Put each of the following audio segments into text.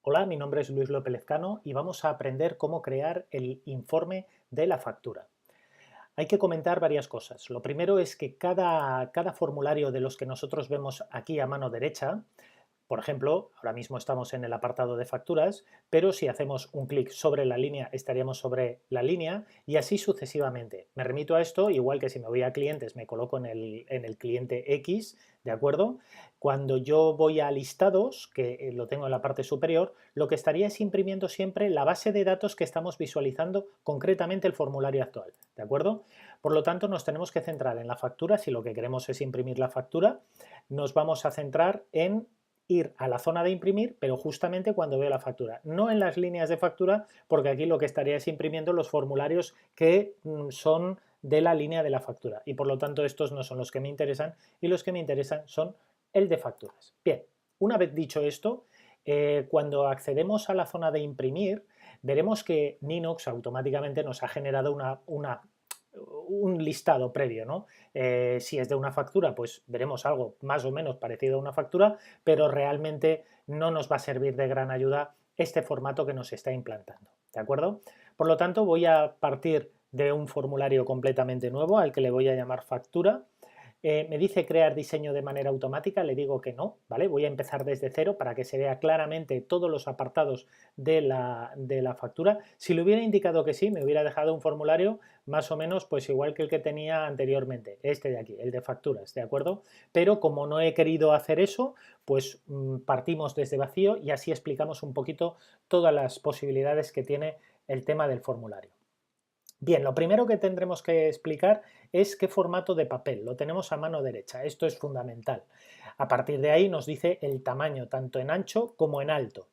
Hola, mi nombre es Luis López Lezcano y vamos a aprender cómo crear el informe de la factura. Hay que comentar varias cosas. Lo primero es que cada formulario de los que nosotros vemos aquí a mano derecha, por ejemplo, ahora mismo estamos en el apartado de facturas, pero si hacemos un clic sobre la línea estaríamos sobre la línea y así sucesivamente. Me remito a esto, igual que si me voy a clientes me coloco en el cliente X, ¿de acuerdo? Cuando yo voy a listados, que lo tengo en la parte superior, lo que estaría es imprimiendo siempre la base de datos que estamos visualizando, concretamente el formulario actual, ¿de acuerdo? Por lo tanto, nos tenemos que centrar en la factura. Si lo que queremos es imprimir la factura, nos vamos a centrar en ir a la zona de imprimir, pero justamente cuando veo la factura, no en las líneas de factura, porque aquí lo que estaría es imprimiendo los formularios que son de la línea de la factura y por lo tanto estos no son los que me interesan y los que me interesan son el de facturas. Bien, una vez dicho esto, cuando accedemos a la zona de imprimir, veremos que Ninox automáticamente nos ha generado un listado previo, ¿no? Si es de una factura, pues veremos algo más o menos parecido a una factura, pero realmente no nos va a servir de gran ayuda este formato que nos está implantando, ¿de acuerdo? Por lo tanto, voy a partir de un formulario completamente nuevo al que le voy a llamar factura. Me dice crear diseño de manera automática, le digo que no, ¿vale? Voy a empezar desde cero para que se vea claramente todos los apartados de la factura. Si le hubiera indicado que sí, me hubiera dejado un formulario más o menos pues igual que el que tenía anteriormente, este de aquí, el de facturas, ¿de acuerdo? Pero como no he querido hacer eso, pues partimos desde vacío y así explicamos un poquito todas las posibilidades que tiene el tema del formulario. Bien, lo primero que tendremos que explicar es qué formato de papel. Lo tenemos a mano derecha. Esto es fundamental. A partir de ahí nos dice el tamaño, tanto en ancho como en alto.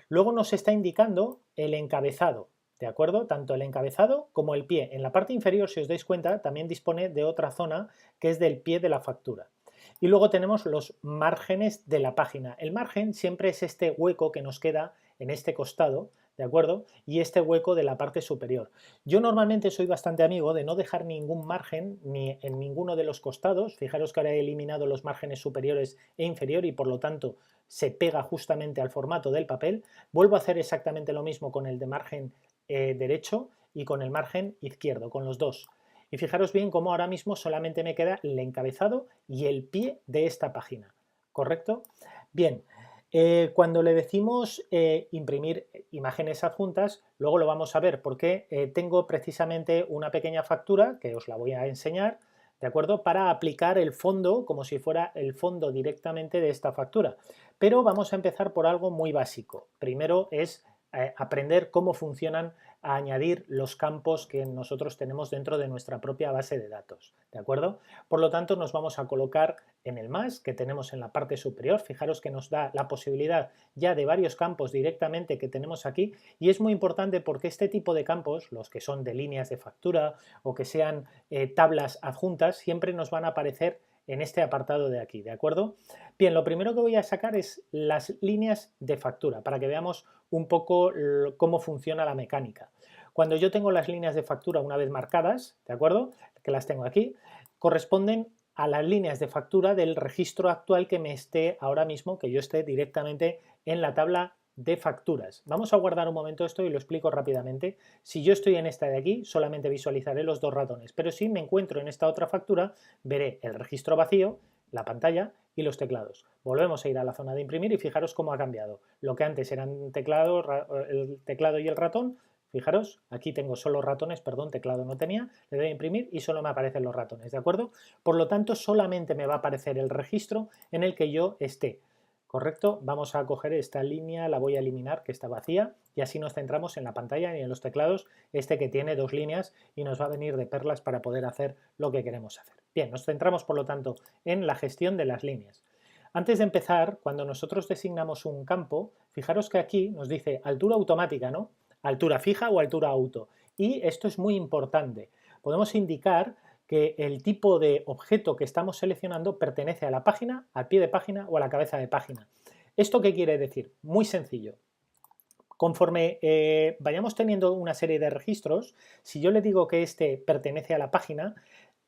Luego nos está indicando el encabezado, ¿de acuerdo? Tanto el encabezado como el pie. En la parte inferior, si os dais cuenta, también dispone de otra zona que es del pie de la factura. Y luego tenemos los márgenes de la página. El margen siempre es este hueco que nos queda en este costado, ¿de acuerdo? Y este hueco de la parte superior. Yo normalmente soy bastante amigo de no dejar ningún margen ni en ninguno de los costados. Fijaros que ahora he eliminado los márgenes superiores e inferior y por lo tanto se pega justamente al formato del papel. Vuelvo a hacer exactamente lo mismo con el de margen derecho y con el margen izquierdo, con los dos. Y fijaros bien cómo ahora mismo solamente me queda el encabezado y el pie de esta página, ¿correcto? Bien, cuando le decimos imprimir imágenes adjuntas, luego lo vamos a ver porque tengo precisamente una pequeña factura que os la voy a enseñar, ¿de acuerdo? Para aplicar el fondo como si fuera el fondo directamente de esta factura. Pero vamos a empezar por algo muy básico. Primero es aprender cómo funcionan a añadir los campos que nosotros tenemos dentro de nuestra propia base de datos, ¿de acuerdo? Por lo tanto, nos vamos a colocar en el más que tenemos en la parte superior. Fijaros que nos da la posibilidad ya de varios campos directamente que tenemos aquí y es muy importante porque este tipo de campos, los que son de líneas de factura o que sean tablas adjuntas, siempre nos van a aparecer en este apartado de aquí, ¿de acuerdo? Bien, lo primero que voy a sacar es las líneas de factura para que veamos un poco cómo funciona la mecánica. Cuando yo tengo las líneas de factura una vez marcadas, ¿de acuerdo? Que las tengo aquí, corresponden a las líneas de factura del registro actual que me esté ahora mismo, que yo esté directamente en la tabla de facturas. Vamos a guardar un momento esto y lo explico rápidamente. Si yo estoy en esta de aquí, solamente visualizaré los dos ratones, pero si me encuentro en esta otra factura, veré el registro vacío, la pantalla y los teclados. Volvemos a ir a la zona de imprimir y fijaros cómo ha cambiado. Lo que antes eran el teclado y el ratón, fijaros, aquí tengo solo ratones, perdón, teclado no tenía, le doy a imprimir y solo me aparecen los ratones, ¿de acuerdo? Por lo tanto, solamente me va a aparecer el registro en el que yo esté. ¿Correcto? Vamos a coger esta línea, la voy a eliminar, que está vacía, y así nos centramos en la pantalla y en los teclados, este que tiene dos líneas y nos va a venir de perlas para poder hacer lo que queremos hacer. Bien, nos centramos por lo tanto en la gestión de las líneas. Antes de empezar, cuando nosotros designamos un campo, fijaros que aquí nos dice altura automática, ¿no? Altura fija o altura auto. Y esto es muy importante. Podemos indicar que el tipo de objeto que estamos seleccionando pertenece a la página, al pie de página o a la cabeza de página. ¿Esto qué quiere decir? Muy sencillo. Conforme vayamos teniendo una serie de registros, si yo le digo que este pertenece a la página,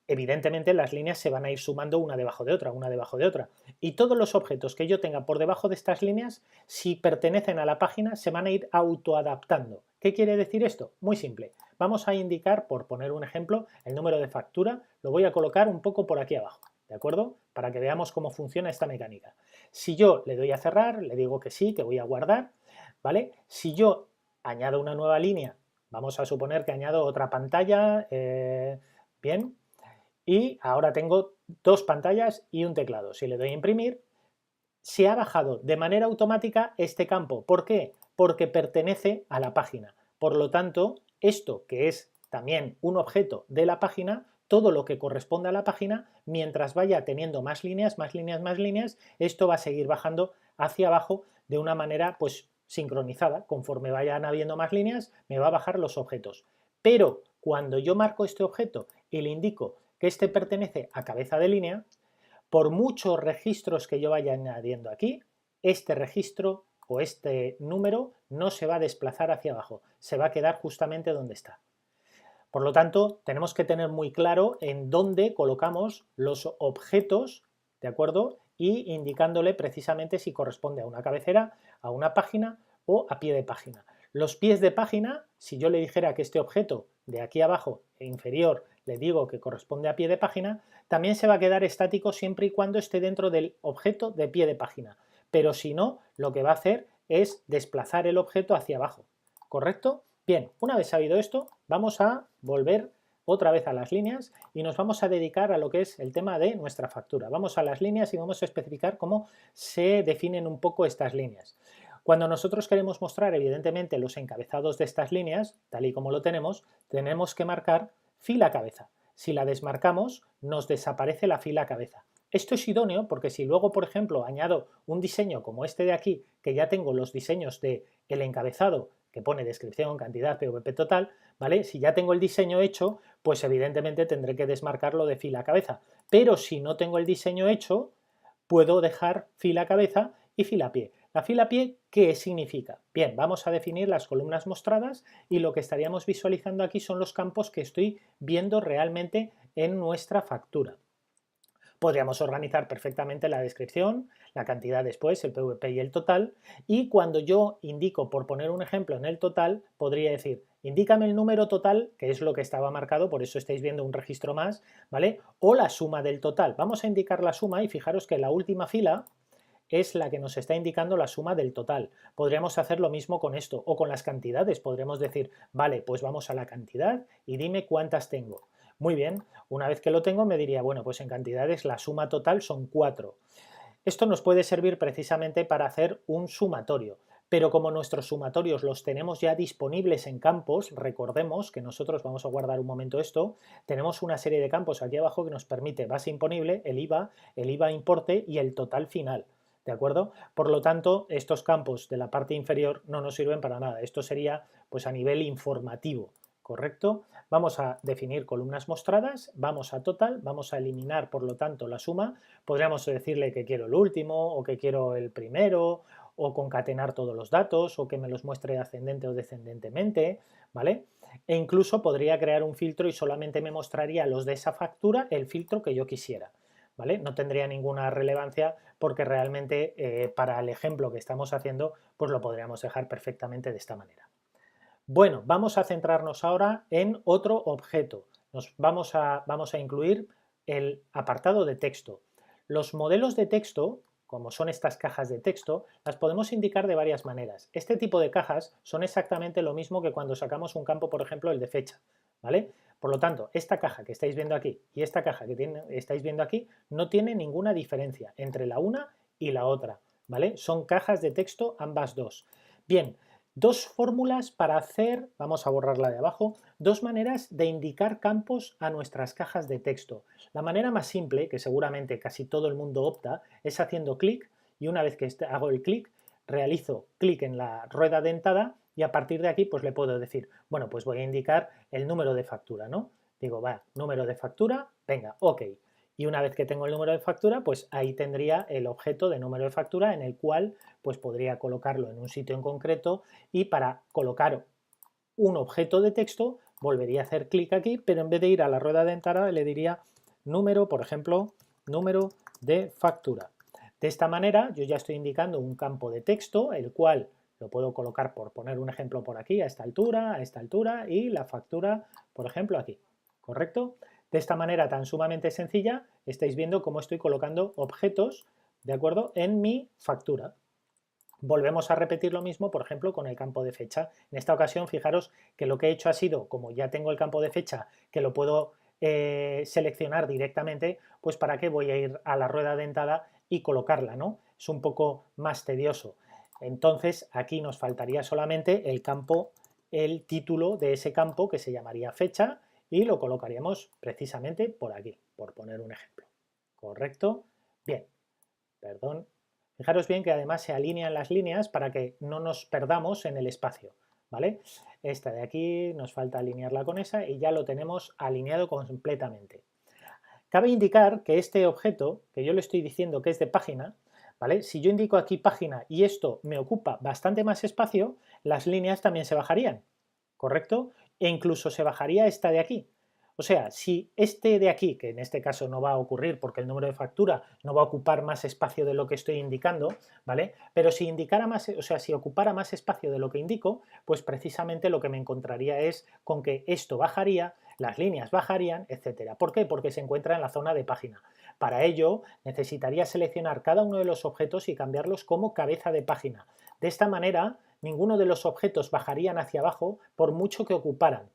evidentemente las líneas se van a ir sumando una debajo de otra, una debajo de otra. Y todos los objetos que yo tenga por debajo de estas líneas, si pertenecen a la página, se van a ir autoadaptando. ¿Qué quiere decir esto? Muy simple. Vamos a indicar, por poner un ejemplo, el número de factura. Lo voy a colocar un poco por aquí abajo, ¿de acuerdo? Para que veamos cómo funciona esta mecánica. Si yo le doy a cerrar, le digo que sí, que voy a guardar, ¿vale? Si yo añado una nueva línea, vamos a suponer que añado otra pantalla, bien, y ahora tengo dos pantallas y un teclado. Si le doy a imprimir, se ha bajado de manera automática este campo. ¿Por qué? Porque pertenece a la página. Por lo tanto, esto que es también un objeto de la página, todo lo que corresponde a la página, mientras vaya teniendo más líneas, más líneas, más líneas, esto va a seguir bajando hacia abajo de una manera pues sincronizada. Conforme vayan habiendo más líneas, me va a bajar los objetos. Pero cuando yo marco este objeto y le indico que este pertenece a cabeza de línea, por muchos registros que yo vaya añadiendo aquí, este registro o este número no se va a desplazar hacia abajo, se va a quedar justamente donde está. Por lo tanto, tenemos que tener muy claro en dónde colocamos los objetos, ¿de acuerdo? Y indicándole precisamente si corresponde a una cabecera, a una página o a pie de página. Los pies de página, si yo le dijera que este objeto de aquí abajo e inferior le digo que corresponde a pie de página, también se va a quedar estático siempre y cuando esté dentro del objeto de pie de página. Pero si no, lo que va a hacer es desplazar el objeto hacia abajo, ¿correcto? Bien, una vez sabido esto, vamos a volver otra vez a las líneas y nos vamos a dedicar a lo que es el tema de nuestra factura. Vamos a las líneas y vamos a especificar cómo se definen un poco estas líneas. Cuando nosotros queremos mostrar, evidentemente, los encabezados de estas líneas, tal y como lo tenemos que marcar fila cabeza. Si la desmarcamos, nos desaparece la fila cabeza. Esto es idóneo porque si luego, por ejemplo, añado un diseño como este de aquí, que ya tengo los diseños del encabezado que pone descripción, cantidad, PVP total, ¿vale? Si ya tengo el diseño hecho, pues evidentemente tendré que desmarcarlo de fila cabeza. Pero si no tengo el diseño hecho, puedo dejar fila cabeza y fila pie. La fila pie, ¿qué significa? Bien, vamos a definir las columnas mostradas y lo que estaríamos visualizando aquí son los campos que estoy viendo realmente en nuestra factura. Podríamos organizar perfectamente la descripción, la cantidad después, el PVP y el total, y cuando yo indico, por poner un ejemplo, en el total, podría decir, indícame el número total, que es lo que estaba marcado, por eso estáis viendo un registro más, ¿vale? O la suma del total. Vamos a indicar la suma y fijaros que la última fila es la que nos está indicando la suma del total. Podríamos hacer lo mismo con esto o con las cantidades. Podríamos decir, vale, pues vamos a la cantidad y dime cuántas tengo. Muy bien, una vez que lo tengo me diría, bueno, pues en cantidades la suma total son 4. Esto nos puede servir precisamente para hacer un sumatorio, pero como nuestros sumatorios los tenemos ya disponibles en campos, recordemos que nosotros, vamos a guardar un momento esto, tenemos una serie de campos aquí abajo que nos permite base imponible, el IVA importe y el total final. ¿De acuerdo? Por lo tanto, estos campos de la parte inferior no nos sirven para nada. Esto sería pues a nivel informativo, ¿correcto? Vamos a definir columnas mostradas, vamos a total, vamos a eliminar por lo tanto la suma, podríamos decirle que quiero el último o que quiero el primero o concatenar todos los datos o que me los muestre ascendente o descendentemente, ¿vale? E incluso podría crear un filtro y solamente me mostraría los de esa factura el filtro que yo quisiera. ¿Vale? No tendría ninguna relevancia porque realmente para el ejemplo que estamos haciendo pues lo podríamos dejar perfectamente de esta manera. Bueno, vamos a centrarnos ahora en otro objeto. Vamos a incluir el apartado de texto. Los modelos de texto, como son estas cajas de texto, las podemos indicar de varias maneras. Este tipo de cajas son exactamente lo mismo que cuando sacamos un campo, por ejemplo, el de fecha, ¿vale? Por lo tanto, esta caja que estáis viendo aquí y esta caja que estáis viendo aquí no tiene ninguna diferencia entre la una y la otra, ¿vale? Son cajas de texto ambas dos. Bien, dos fórmulas para hacer, vamos a borrarla de abajo, dos maneras de indicar campos a nuestras cajas de texto. La manera más simple, que seguramente casi todo el mundo opta, es haciendo clic y una vez que hago el clic, realizo clic en la rueda dentada y a partir de aquí pues le puedo decir, bueno, pues voy a indicar el número de factura, ¿no? Digo, va, número de factura, venga, ok. Y una vez que tengo el número de factura, pues ahí tendría el objeto de número de factura en el cual pues podría colocarlo en un sitio en concreto y para colocar un objeto de texto volvería a hacer clic aquí, pero en vez de ir a la rueda dentada le diría número, por ejemplo, número de factura. De esta manera yo ya estoy indicando un campo de texto, el cual lo puedo colocar, por poner un ejemplo por aquí, a esta altura y la factura, por ejemplo, aquí, ¿correcto? De esta manera tan sumamente sencilla estáis viendo cómo estoy colocando objetos, ¿de acuerdo?, en mi factura. Volvemos a repetir lo mismo, por ejemplo, con el campo de fecha. En esta ocasión, fijaros que lo que he hecho ha sido, como ya tengo el campo de fecha, que lo puedo seleccionar directamente, pues para qué voy a ir a la rueda dentada y colocarla, ¿no? Es un poco más tedioso. Entonces, aquí nos faltaría solamente el campo, el título de ese campo, que se llamaría fecha, y lo colocaríamos precisamente por aquí, por poner un ejemplo. ¿Correcto? Bien, perdón. Fijaros bien que además se alinean las líneas para que no nos perdamos en el espacio, ¿vale? Esta de aquí nos falta alinearla con esa y ya lo tenemos alineado completamente. Cabe indicar que este objeto, que yo le estoy diciendo que es de página, ¿vale? Si yo indico aquí página y esto me ocupa bastante más espacio, las líneas también se bajarían, ¿correcto? E incluso se bajaría esta de aquí. O sea, si este de aquí, que en este caso no va a ocurrir porque el número de factura no va a ocupar más espacio de lo que estoy indicando, ¿vale? Pero si indicara más, o sea, si ocupara más espacio de lo que indico, pues precisamente lo que me encontraría es con que esto bajaría, las líneas bajarían, etcétera. ¿Por qué? Porque se encuentra en la zona de página. Para ello, necesitaría seleccionar cada uno de los objetos y cambiarlos como cabeza de página. De esta manera, ninguno de los objetos bajarían hacia abajo por mucho que ocuparan.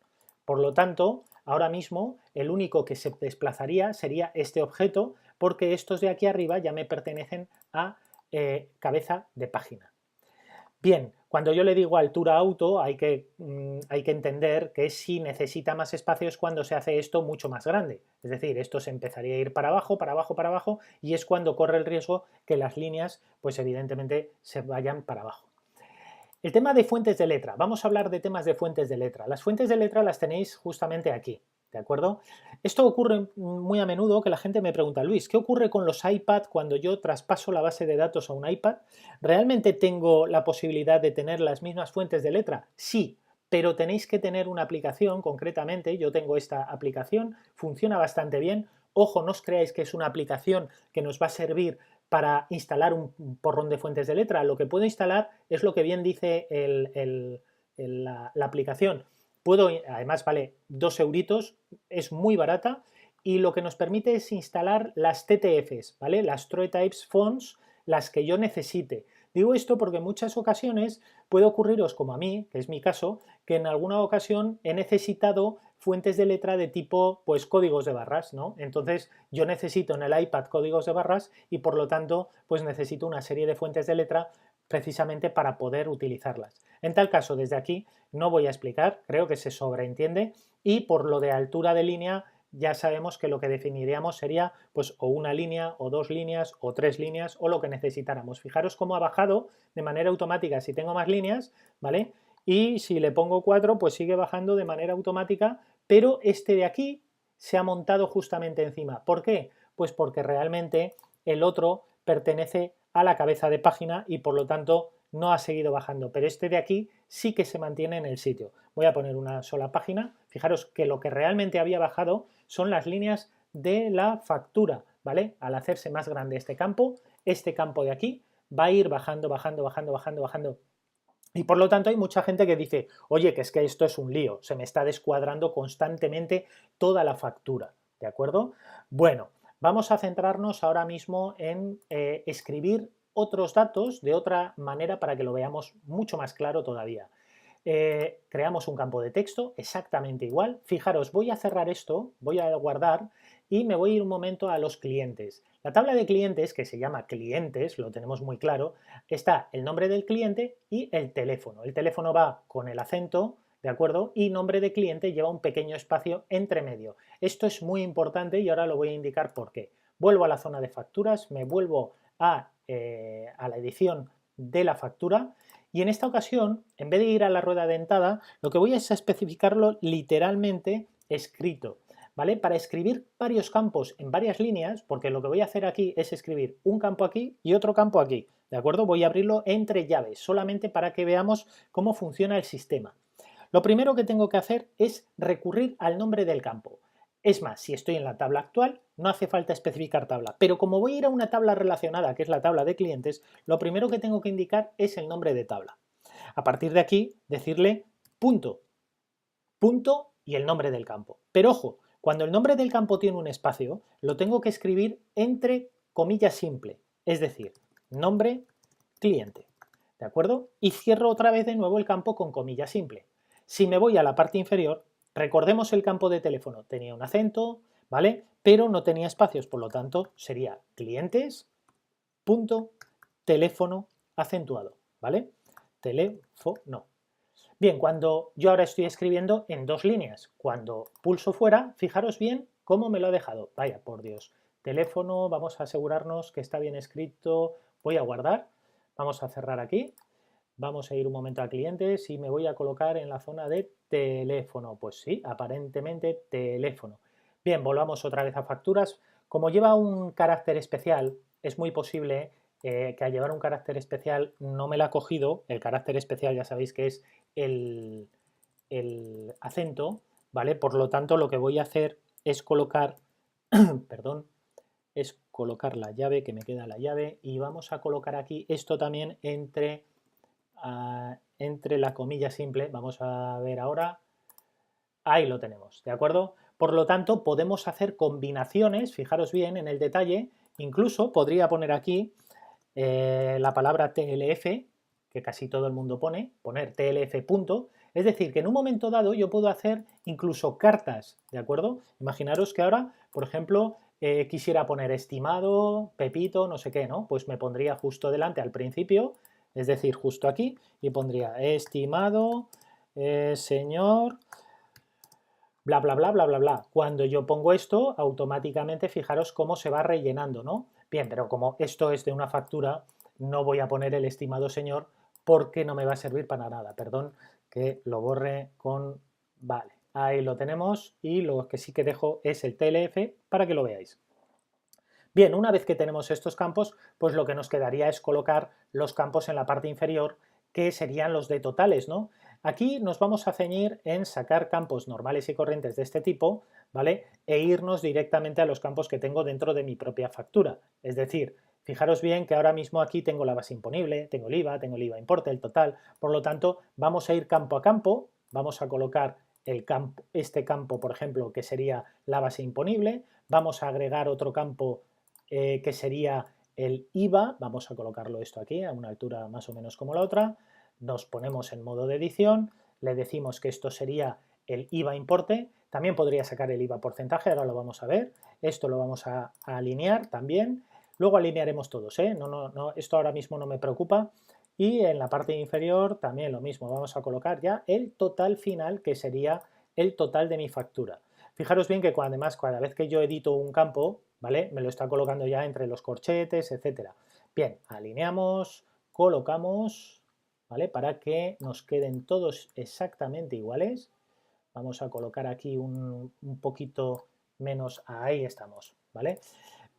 Por lo tanto, ahora mismo el único que se desplazaría sería este objeto, porque estos de aquí arriba ya me pertenecen a cabeza de página. Bien, cuando yo le digo altura auto hay que entender que si necesita más espacio es cuando se hace esto mucho más grande. Es decir, esto se empezaría a ir para abajo, para abajo, para abajo y es cuando corre el riesgo que las líneas pues evidentemente se vayan para abajo. El tema de fuentes de letra. Vamos a hablar de temas de fuentes de letra. Las fuentes de letra las tenéis justamente aquí, ¿de acuerdo? Esto ocurre muy a menudo que la gente me pregunta, Luis, ¿qué ocurre con los iPad cuando yo traspaso la base de datos a un iPad? ¿Realmente tengo la posibilidad de tener las mismas fuentes de letra? Sí, pero tenéis que tener una aplicación concretamente. Yo tengo esta aplicación, funciona bastante bien. Ojo, no os creáis que es una aplicación que nos va a servir para instalar un porrón de fuentes de letra. Lo que puedo instalar es lo que bien dice la aplicación. Puedo, además vale 2 euritos, es muy barata y lo que nos permite es instalar las TTFs, ¿vale? Las True Types Fonts, las que yo necesite. Digo esto porque en muchas ocasiones puede ocurriros, como a mí, que es mi caso, que en alguna ocasión he necesitado fuentes de letra de tipo, pues, códigos de barras, ¿no? Entonces, yo necesito en el iPad códigos de barras y, por lo tanto, pues necesito una serie de fuentes de letra precisamente para poder utilizarlas. En tal caso, desde aquí no voy a explicar, creo que se sobreentiende y por lo de altura de línea ya sabemos que lo que definiríamos sería pues o una línea o 2 líneas o 3 líneas o lo que necesitáramos. Fijaros cómo ha bajado de manera automática si tengo más líneas, ¿vale? Y si le pongo 4 pues sigue bajando de manera automática, pero este de aquí se ha montado justamente encima. ¿Por qué? Pues porque realmente el otro pertenece a la cabeza de página y por lo tanto no ha seguido bajando, pero este de aquí sí que se mantiene en el sitio. Voy a poner una sola página. Fijaros que lo que realmente había bajado son las líneas de la factura, ¿vale? Al hacerse más grande este campo de aquí va a ir bajando, bajando, bajando, bajando, bajando. Y por lo tanto hay mucha gente que dice, oye, que es que esto es un lío, se me está descuadrando constantemente toda la factura, ¿de acuerdo? Bueno, vamos a centrarnos ahora mismo en escribir otros datos de otra manera para que lo veamos mucho más claro todavía. Creamos un campo de texto exactamente igual. Fijaros, voy a cerrar esto, voy a guardar y me voy a ir un momento a los clientes. La tabla de clientes, que se llama clientes, lo tenemos muy claro, está el nombre del cliente y el teléfono. El teléfono va con el acento, ¿de acuerdo? Y nombre de cliente lleva un pequeño espacio entre medio. Esto es muy importante y ahora lo voy a indicar por qué. Vuelvo a la zona de facturas, me vuelvo a la edición de la factura y en esta ocasión, en vez de ir a la rueda dentada, lo que voy es a especificarlo literalmente escrito, ¿vale? Para escribir varios campos en varias líneas, porque lo que voy a hacer aquí es escribir un campo aquí y otro campo aquí, ¿de acuerdo? Voy a abrirlo entre llaves, solamente para que veamos cómo funciona el sistema. Lo primero que tengo que hacer es recurrir al nombre del campo. Es más, si estoy en la tabla actual, no hace falta especificar tabla, pero como voy a ir a una tabla relacionada, que es la tabla de clientes, lo primero que tengo que indicar es el nombre de tabla. A partir de aquí, decirle punto, punto y el nombre del campo. Pero ojo, cuando el nombre del campo tiene un espacio, lo tengo que escribir entre comillas simple, es decir, nombre cliente, ¿de acuerdo? Y cierro otra vez de nuevo el campo con comilla simple. Si me voy a la parte inferior, recordemos el campo de teléfono, tenía un acento, ¿vale? Pero no tenía espacios, por lo tanto sería clientes, punto, teléfono acentuado, ¿vale? Teléfono. Bien, cuando yo ahora estoy escribiendo en 2 líneas, cuando pulso fuera, fijaros bien cómo me lo ha dejado. Vaya, por Dios. Teléfono, vamos a asegurarnos que está bien escrito. Voy a guardar. Vamos a cerrar aquí. Vamos a ir un momento a clientes y me voy a colocar en la zona de teléfono. Pues sí, aparentemente teléfono. Bien, volvamos otra vez a facturas. Como lleva un carácter especial, es muy posible que al llevar un carácter especial no me la ha cogido. El carácter especial ya sabéis que es el, acento, ¿vale? Por lo tanto, lo que voy a hacer es colocar, perdón, es colocar la llave, que me queda la llave, y vamos a colocar aquí esto también entre la comilla simple. Vamos a ver ahora. Ahí lo tenemos, ¿de acuerdo? Por lo tanto, podemos hacer combinaciones, fijaros bien en el detalle, incluso podría poner aquí la palabra TLF, que casi todo el mundo poner TLF punto, es decir, que en un momento dado yo puedo hacer incluso cartas, ¿de acuerdo? Imaginaros que ahora, por ejemplo, quisiera poner estimado, Pepito, no sé qué, ¿no? Pues me pondría justo delante al principio, es decir, justo aquí, y pondría estimado señor bla, bla, bla, bla, bla, bla. Cuando yo pongo esto, automáticamente fijaros cómo se va rellenando, ¿no? Bien, pero como esto es de una factura, no voy a poner el estimado señor porque no me va a servir para nada. Perdón, que lo borre con... Vale, ahí lo tenemos y lo que sí que dejo es el TLF para que lo veáis. Bien, una vez que tenemos estos campos, pues lo que nos quedaría es colocar los campos en la parte inferior, que serían los de totales, ¿no? Aquí nos vamos a ceñir en sacar campos normales y corrientes de este tipo, ¿vale? E irnos directamente a los campos que tengo dentro de mi propia factura. Es decir, fijaros bien que ahora mismo aquí tengo la base imponible, tengo el IVA importe, el total. Por lo tanto, vamos a ir campo a campo, vamos a colocar este campo, por ejemplo, que sería la base imponible, vamos a agregar otro campo que sería el IVA, vamos a colocarlo esto aquí a una altura más o menos como la otra, nos ponemos en modo de edición, le decimos que esto sería el IVA importe, también podría sacar el IVA porcentaje, ahora lo vamos a ver, esto lo vamos a alinear también, luego alinearemos todos, no, esto ahora mismo no me preocupa, y en la parte inferior también lo mismo, vamos a colocar ya el total final, que sería el total de mi factura. Fijaros bien que además cada vez que yo edito un campo, ¿vale? Me lo está colocando ya entre los corchetes, etcétera. Bien, alineamos, colocamos, ¿vale? Para que nos queden todos exactamente iguales. Vamos a colocar aquí un poquito menos, ahí estamos, ¿vale?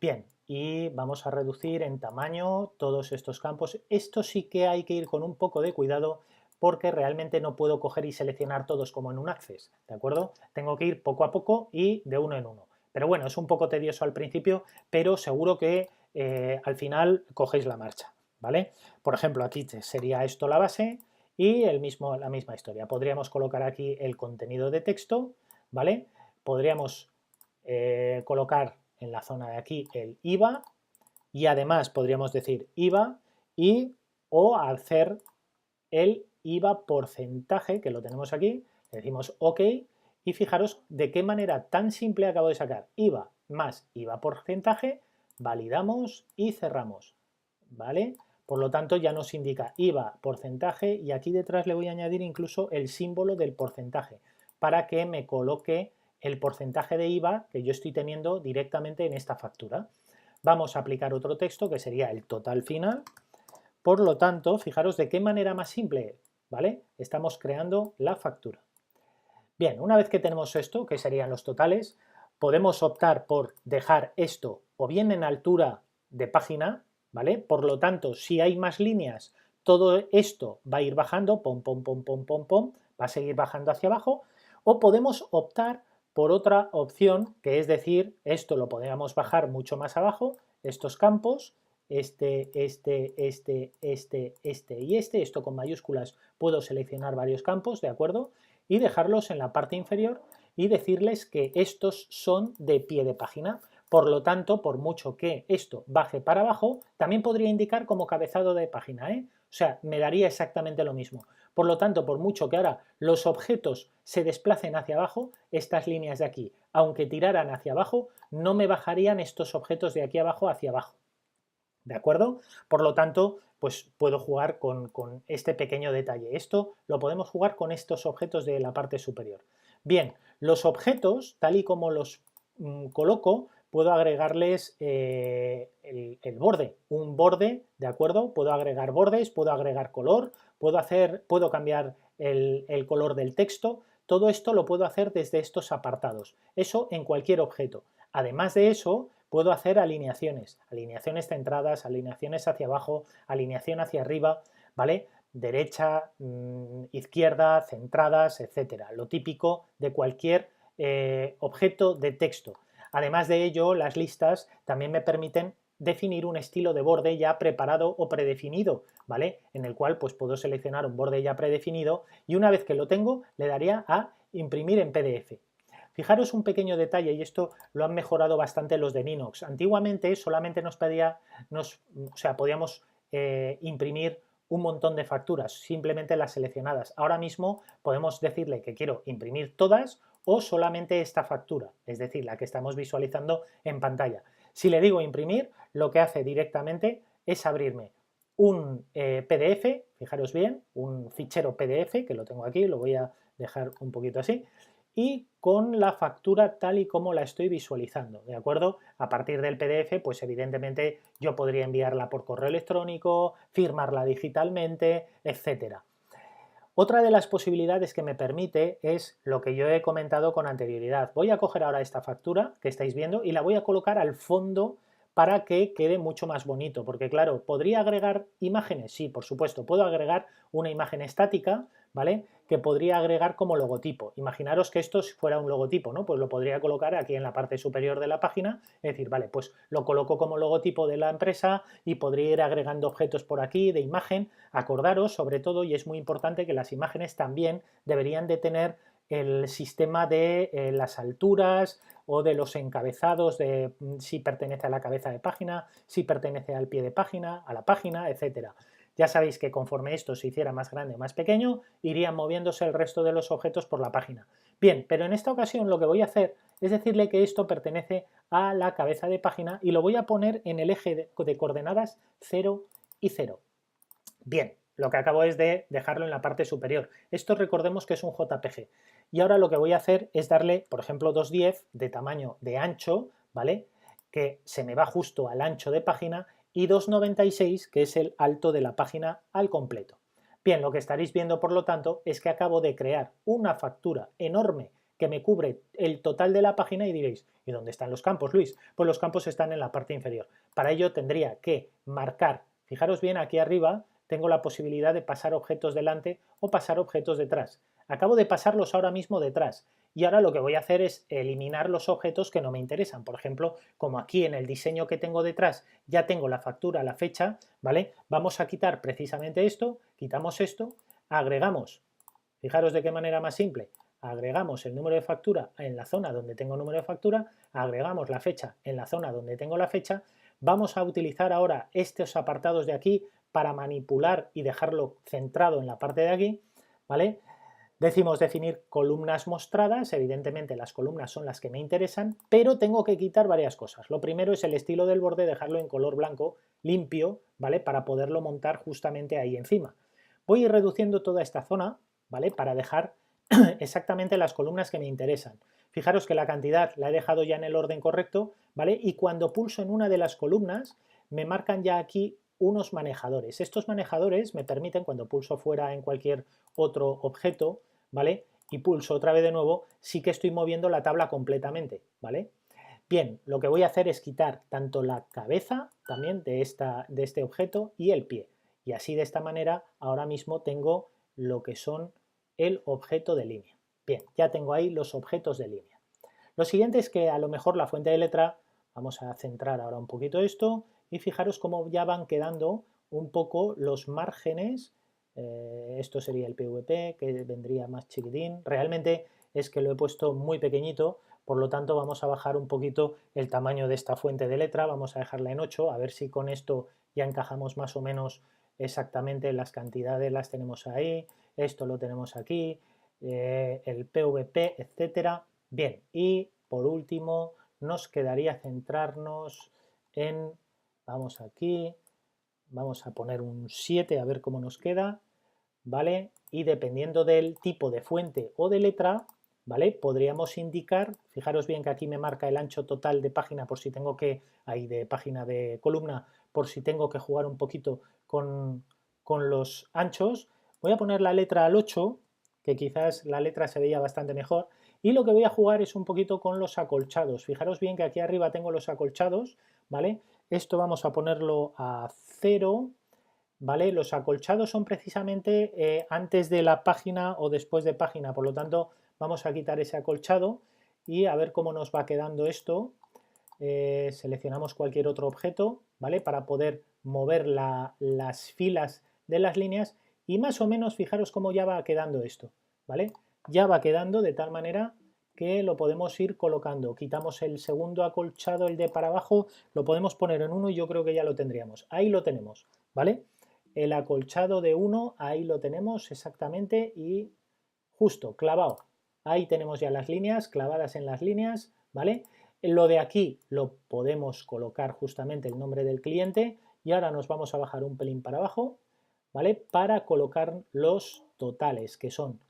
Bien, y vamos a reducir en tamaño todos estos campos. Esto sí que hay que ir con un poco de cuidado porque realmente no puedo coger y seleccionar todos como en un Access, ¿de acuerdo? Tengo que ir poco a poco y de uno en uno. Pero bueno, es un poco tedioso al principio, pero seguro que al final cogéis la marcha, ¿vale? Por ejemplo, aquí sería esto la base y la misma historia. Podríamos colocar aquí el contenido de texto, ¿vale? Podríamos colocar en la zona de aquí el IVA y además podríamos decir IVA o hacer el IVA porcentaje, que lo tenemos aquí, le decimos OK y fijaros de qué manera tan simple acabo de sacar IVA más IVA porcentaje, validamos y cerramos, ¿vale? Por lo tanto ya nos indica IVA porcentaje y aquí detrás le voy a añadir incluso el símbolo del porcentaje para que me coloque el porcentaje de IVA que yo estoy teniendo directamente en esta factura. Vamos a aplicar otro texto que sería el total final. Por lo tanto, fijaros de qué manera más simple, ¿vale? Estamos creando la factura. Bien, una vez que tenemos esto, que serían los totales, podemos optar por dejar esto o bien en altura de página, ¿vale? Por lo tanto, si hay más líneas, todo esto va a ir bajando, pom, pom, pom, pom, pom, pom, va a seguir bajando hacia abajo, o podemos optar por otra opción, que es decir, esto lo podríamos bajar mucho más abajo, estos campos, este y esto con mayúsculas puedo seleccionar varios campos, ¿de acuerdo? Y dejarlos en la parte inferior y decirles que estos son de pie de página. Por lo tanto, por mucho que esto baje para abajo, también podría indicar como cabezado de página, ¿eh? O sea, me daría exactamente lo mismo. Por lo tanto, por mucho que ahora los objetos se desplacen hacia abajo, estas líneas de aquí, aunque tiraran hacia abajo, no me bajarían estos objetos de aquí abajo hacia abajo. ¿De acuerdo? Por lo tanto, pues puedo jugar con este pequeño detalle. Esto lo podemos jugar con estos objetos de la parte superior. Bien, los objetos, tal y como los coloco, puedo agregarles el borde, un borde, ¿de acuerdo? Puedo agregar bordes, puedo agregar color, puedo cambiar el color del texto. Todo esto lo puedo hacer desde estos apartados. Eso en cualquier objeto. Además de eso, puedo hacer alineaciones, alineaciones centradas, alineaciones hacia abajo, alineación hacia arriba, ¿vale? Derecha, izquierda, centradas, etcétera. Lo típico de cualquier objeto de texto. Además de ello, las listas también me permiten definir un estilo de borde ya preparado o predefinido, ¿vale? En el cual pues puedo seleccionar un borde ya predefinido y una vez que lo tengo le daría a imprimir en PDF. Fijaros un pequeño detalle, y esto lo han mejorado bastante los de Linux. Antiguamente solamente podíamos imprimir un montón de facturas, simplemente las seleccionadas. Ahora mismo podemos decirle que quiero imprimir todas o solamente esta factura, es decir, la que estamos visualizando en pantalla. Si le digo imprimir, lo que hace directamente es abrirme un PDF, fijaros bien, un fichero PDF, que lo tengo aquí, lo voy a dejar un poquito así, y con la factura tal y como la estoy visualizando, ¿de acuerdo? A partir del PDF, pues evidentemente yo podría enviarla por correo electrónico, firmarla digitalmente, etcétera. Otra de las posibilidades que me permite es lo que yo he comentado con anterioridad. Voy a coger ahora esta factura que estáis viendo y la voy a colocar al fondo para que quede mucho más bonito, porque claro, ¿podría agregar imágenes? Sí, por supuesto, puedo agregar una imagen estática, ¿vale? Que podría agregar como logotipo. Imaginaros que esto fuera un logotipo, ¿no? Pues lo podría colocar aquí en la parte superior de la página, es decir, vale, pues lo coloco como logotipo de la empresa y podría ir agregando objetos por aquí de imagen. Acordaros, sobre todo, y es muy importante, que las imágenes también deberían de tener el sistema de las alturas o de los encabezados, de si pertenece a la cabeza de página, si pertenece al pie de página, a la página, etcétera. Ya sabéis que conforme esto se hiciera más grande o más pequeño, irían moviéndose el resto de los objetos por la página. Bien, pero en esta ocasión lo que voy a hacer es decirle que esto pertenece a la cabeza de página y lo voy a poner en el eje de coordenadas 0 y 0. Bien, lo que acabo es de dejarlo en la parte superior. Esto recordemos que es un JPG. Y ahora lo que voy a hacer es darle, por ejemplo, 210 de tamaño de ancho, ¿vale? Que se me va justo al ancho de página, y 296, que es el alto de la página al completo. Bien, lo que estaréis viendo, por lo tanto, es que acabo de crear una factura enorme que me cubre el total de la página y diréis, ¿y dónde están los campos, Luis? Pues los campos están en la parte inferior. Para ello tendría que marcar, fijaros bien aquí arriba, tengo la posibilidad de pasar objetos delante o pasar objetos detrás. Acabo de pasarlos ahora mismo detrás y ahora lo que voy a hacer es eliminar los objetos que no me interesan. Por ejemplo, como aquí en el diseño que tengo detrás ya tengo la factura, la fecha, ¿vale? Vamos a quitar precisamente esto, quitamos esto, agregamos, fijaros de qué manera más simple, agregamos el número de factura en la zona donde tengo número de factura, agregamos la fecha en la zona donde tengo la fecha. Vamos a utilizar ahora estos apartados de aquí para manipular y dejarlo centrado en la parte de aquí, ¿vale? Decimos definir columnas mostradas, evidentemente las columnas son las que me interesan, pero tengo que quitar varias cosas. Lo primero es el estilo del borde, dejarlo en color blanco, limpio, ¿vale? Para poderlo montar justamente ahí encima. Voy a ir reduciendo toda esta zona, ¿vale? Para dejar exactamente las columnas que me interesan. Fijaros que la cantidad la he dejado ya en el orden correcto, ¿vale? Y cuando pulso en una de las columnas, me marcan ya aquí unos manejadores. Estos manejadores me permiten, cuando pulso fuera en cualquier otro objeto, ¿vale? Y pulso otra vez de nuevo, sí que estoy moviendo la tabla completamente, ¿vale? Bien, lo que voy a hacer es quitar tanto la cabeza también de este objeto y el pie. Y así de esta manera ahora mismo tengo lo que son el objeto de línea. Bien, ya tengo ahí los objetos de línea. Lo siguiente es que a lo mejor la fuente de letra, vamos a centrar ahora un poquito esto, y fijaros cómo ya van quedando un poco los márgenes. Esto sería el PVP, que vendría más chiquitín. Realmente es que lo he puesto muy pequeñito, por lo tanto vamos a bajar un poquito el tamaño de esta fuente de letra, vamos a dejarla en 8, a ver si con esto ya encajamos más o menos exactamente las cantidades, las tenemos ahí, esto lo tenemos aquí, el PVP, etcétera. Bien, y por último nos quedaría centrarnos en, vamos aquí, vamos a poner un 7 a ver cómo nos queda, ¿vale? Y dependiendo del tipo de fuente o de letra, ¿vale? Podríamos indicar, fijaros bien que aquí me marca el ancho total de página por si tengo que, ahí de página de columna, por si tengo que jugar un poquito con los anchos. Voy a poner la letra al 8, que quizás la letra se veía bastante mejor, y lo que voy a jugar es un poquito con los acolchados. Fijaros bien que aquí arriba tengo los acolchados, ¿vale? Esto vamos a ponerlo a 0, ¿vale? Los acolchados son precisamente antes de la página o después de página, por lo tanto vamos a quitar ese acolchado y a ver cómo nos va quedando esto. Seleccionamos cualquier otro objeto, ¿vale? Para poder mover las filas de las líneas y más o menos fijaros cómo ya va quedando esto, ¿vale? Ya va quedando de tal manera que lo podemos ir colocando. Quitamos el segundo acolchado, el de para abajo, lo podemos poner en 1 y yo creo que ya lo tendríamos. Ahí lo tenemos, ¿vale? El acolchado de 1, ahí lo tenemos exactamente y justo, clavado. Ahí tenemos ya las líneas, clavadas en las líneas, ¿vale? Lo de aquí lo podemos colocar justamente el nombre del cliente y ahora nos vamos a bajar un pelín para abajo, ¿vale? Para colocar los totales, que son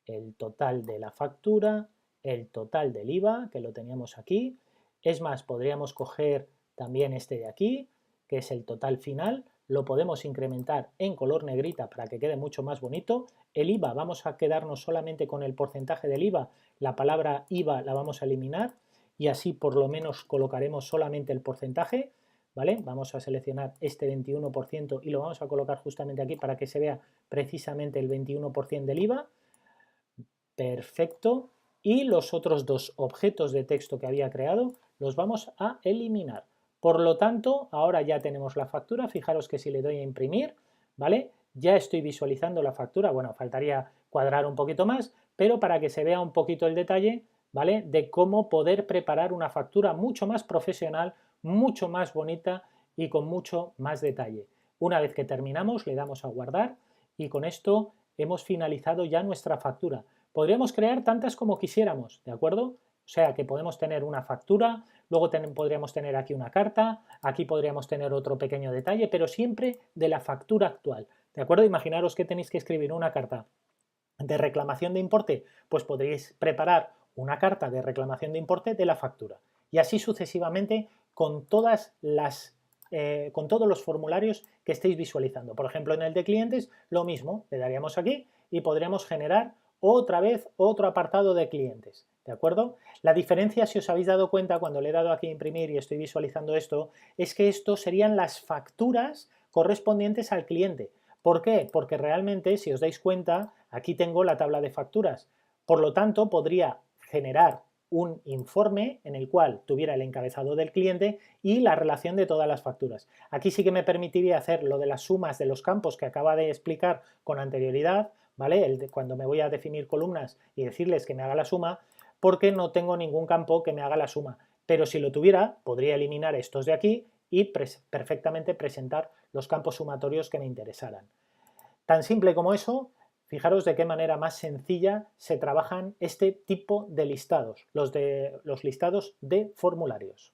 el total de la factura, el total del IVA, que lo teníamos aquí. Es más, podríamos coger también este de aquí, que es el total final, lo podemos incrementar en color negrita para que quede mucho más bonito. El IVA, vamos a quedarnos solamente con el porcentaje del IVA, la palabra IVA la vamos a eliminar y así por lo menos colocaremos solamente el porcentaje, ¿vale? Vamos a seleccionar este 21% y lo vamos a colocar justamente aquí para que se vea precisamente el 21% del IVA. Perfecto. Y los otros dos objetos de texto que había creado los vamos a eliminar. Por lo tanto, ahora ya tenemos la factura. Fijaros que si le doy a imprimir, ¿vale? Ya estoy visualizando la factura. Bueno, faltaría cuadrar un poquito más, pero para que se vea un poquito el detalle, ¿vale? De cómo poder preparar una factura mucho más profesional, mucho más bonita y con mucho más detalle. Una vez que terminamos, le damos a guardar y con esto hemos finalizado ya nuestra factura. Podríamos crear tantas como quisiéramos, ¿de acuerdo? O sea que podemos tener una factura, luego podríamos tener aquí una carta, aquí podríamos tener otro pequeño detalle, pero siempre de la factura actual, ¿de acuerdo? Imaginaros que tenéis que escribir una carta de reclamación de importe, pues podréis preparar una carta de reclamación de importe de la factura y así sucesivamente con todas las con todos los formularios que estéis visualizando. Por ejemplo, en el de clientes, lo mismo, le daríamos aquí y podríamos generar otra vez otro apartado de clientes, ¿de acuerdo? La diferencia, si os habéis dado cuenta, cuando le he dado aquí a imprimir y estoy visualizando esto, es que esto serían las facturas correspondientes al cliente. ¿Por qué? Porque realmente, si os dais cuenta, aquí tengo la tabla de facturas. Por lo tanto, podría generar un informe en el cual tuviera el encabezado del cliente y la relación de todas las facturas. Aquí sí que me permitiría hacer lo de las sumas de los campos que acaba de explicar con anterioridad, ¿vale? Cuando me voy a definir columnas y decirles que me haga la suma, porque no tengo ningún campo que me haga la suma. Pero si lo tuviera, podría eliminar estos de aquí y perfectamente presentar los campos sumatorios que me interesaran. Tan simple como eso, fijaros de qué manera más sencilla se trabajan este tipo de listados, los listados de formularios.